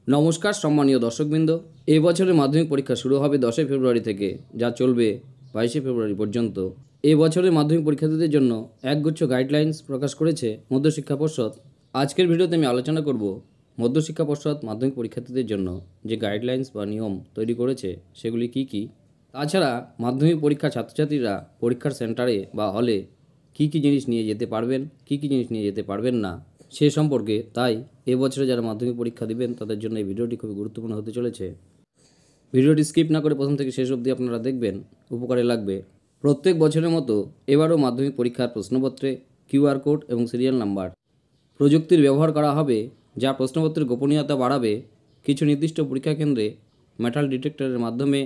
নমস্কার সম্মানীয় দর্শকবৃন্দ, এই বছরের মাধ্যমিক পরীক্ষা শুরু হবে 10 ফেব্রুয়ারি থেকে, যা চলবে 22 ফেব্রুয়ারি পর্যন্ত। এই বছরের মাধ্যমিক পরীক্ষার্থীদের জন্য একগুচ্ছ গাইডলাইন্স প্রকাশ করেছে মধ্যশিক্ষা পর্ষদ। আজকের ভিডিওতে আমি আলোচনা করব মধ্যশিক্ষা পর্ষদ মাধ্যমিক পরীক্ষার্থীদের জন্য যে গাইডলাইন্স বা নিয়ম তৈরি করেছে সেগুলি কি কি। তাছাড়া মাধ্যমিক পরীক্ষা ছাত্রছাত্রীরা পরীক্ষার সেন্টারে বা হলে কি কি জিনিস নিয়ে যেতে পারবেন, কি কি জিনিস নিয়ে যেতে পারবেন না সে সম্পর্কে। তাই এবছরে যারা মাধ্যমিক পরীক্ষা দিবেন তাদের জন্য এই ভিডিওটি খুবই গুরুত্বপূর্ণ হতে চলেছে। ভিডিওটি স্কিপ না করে প্রথম থেকে শেষ অবধি আপনারা দেখবেন, উপকারে লাগবে। প্রত্যেক বছরের মতো এবারও মাধ্যমিক পরীক্ষার প্রশ্নপত্রে কিউআর কোড এবং সিরিয়াল নাম্বার প্রযুক্তির ব্যবহার করা হবে, যা প্রশ্নপত্রের গোপনীয়তা বাড়াবে। কিছু নির্দিষ্ট পরীক্ষা কেন্দ্রে মেটাল ডিটেক্টরের মাধ্যমে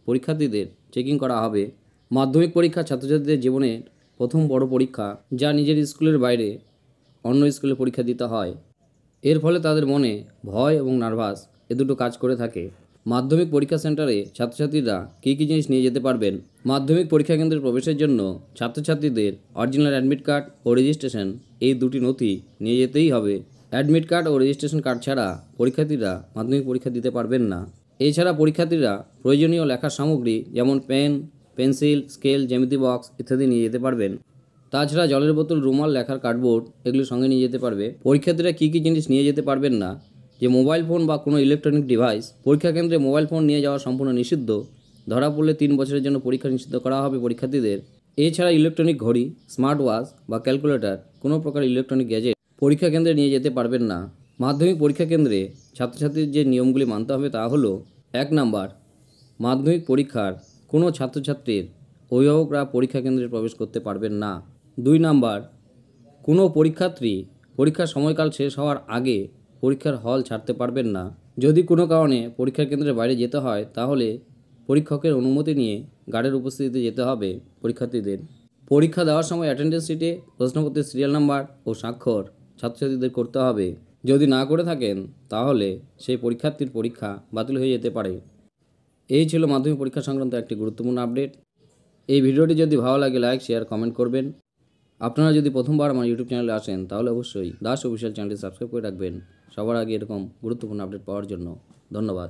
পরীক্ষার্থীদের চেকিং করা হবে। মাধ্যমিক পরীক্ষা ছাত্রছাত্রীদের জীবনের প্রথম বড় পরীক্ষা, যা নিজের স্কুলের বাইরে অন্য স্কুলে পরীক্ষা দিতে হয়। এর ফলে তাদের মনে ভয় এবং নার্ভাস এ দুটো কাজ করে থাকে। মাধ্যমিক পরীক্ষা সেন্টারে ছাত্রছাত্রীরা কী কী জিনিস নিয়ে যেতে পারবেন। মাধ্যমিক পরীক্ষা কেন্দ্রে প্রবেশের জন্য ছাত্রছাত্রীদের অরিজিনাল অ্যাডমিট কার্ড ও রেজিস্ট্রেশন, এই দুটি নথি নিয়ে যেতেই হবে। অ্যাডমিট কার্ড ও রেজিস্ট্রেশন কার্ড ছাড়া পরীক্ষার্থীরা মাধ্যমিক পরীক্ষা দিতে পারবেন না। এছাড়া পরীক্ষার্থীরা প্রয়োজনীয় লেখার সামগ্রী যেমন পেন, পেন্সিল, স্কেল, জ্যামিতি বক্স ইত্যাদি নিয়ে যেতে পারবেন। তাছাড়া জলের বোতল, রুমাল, লেখার কার্ডবোর্ড এগুলো সঙ্গে নিয়ে যেতে পারবে। পরীক্ষার্থীরা কী কী জিনিস নিয়ে যেতে পারবেন না, যে মোবাইল ফোন বা কোনো ইলেকট্রনিক ডিভাইস। পরীক্ষা কেন্দ্রে মোবাইল ফোন নিয়ে যাওয়া সম্পূর্ণ নিষিদ্ধ। ধরা পড়লে 3 বছরের জন্য পরীক্ষা নিষিদ্ধ করা হবে পরীক্ষার্থীদের। এছাড়া ইলেকট্রনিক ঘড়ি, স্মার্ট ওয়াচ বা ক্যালকুলেটর, কোনো প্রকার ইলেকট্রনিক গ্যাজেট পরীক্ষা কেন্দ্রে নিয়ে যেতে পারবেন না। মাধ্যমিক পরীক্ষা কেন্দ্রে ছাত্রছাত্রীর যে নিয়মগুলি মানতে হবে তা হলো: 1 নাম্বার, মাধ্যমিক পরীক্ষার কোনো ছাত্রছাত্রীর অভিভাবকরা পরীক্ষা কেন্দ্রে প্রবেশ করতে পারবেন না। 2 নাম্বার, কোনো পরীক্ষার্থী পরীক্ষার সময়কাল শেষ হওয়ার আগে পরীক্ষার হল ছাড়তে পারবেন না। যদি কোনো কারণে পরীক্ষা কেন্দ্রের বাইরে যেতে হয় তাহলে পরীক্ষকের অনুমতি নিয়ে গার্ডের উপস্থিতিতে যেতে হবে পরীক্ষার্থীদের। পরীক্ষা দেওয়ার সময় অ্যাটেন্ডেন্স শিটে প্রশ্নপত্রের সিরিয়াল নাম্বার ও স্বাক্ষর ছাত্রছাত্রীদের করতে হবে। যদি না করে থাকেন তাহলে সেই পরীক্ষার্থীর পরীক্ষা বাতিল হয়ে যেতে পারে। এই ছিল মাধ্যমিক পরীক্ষা সংক্রান্ত একটি গুরুত্বপূর্ণ আপডেট। এই ভিডিওটি যদি ভালো লাগে লাইক, শেয়ার, কমেন্ট করবেন। আপনারা যদি প্রথমবার আমার ইউটিউব চ্যানেলে আসেন তাহলে অবশ্যই দাস অফিসিয়াল চ্যানেলটি সাবস্ক্রাইব করে রাখবেন সবার আগে এরকম গুরুত্বপূর্ণ আপডেট পাওয়ার জন্য। ধন্যবাদ।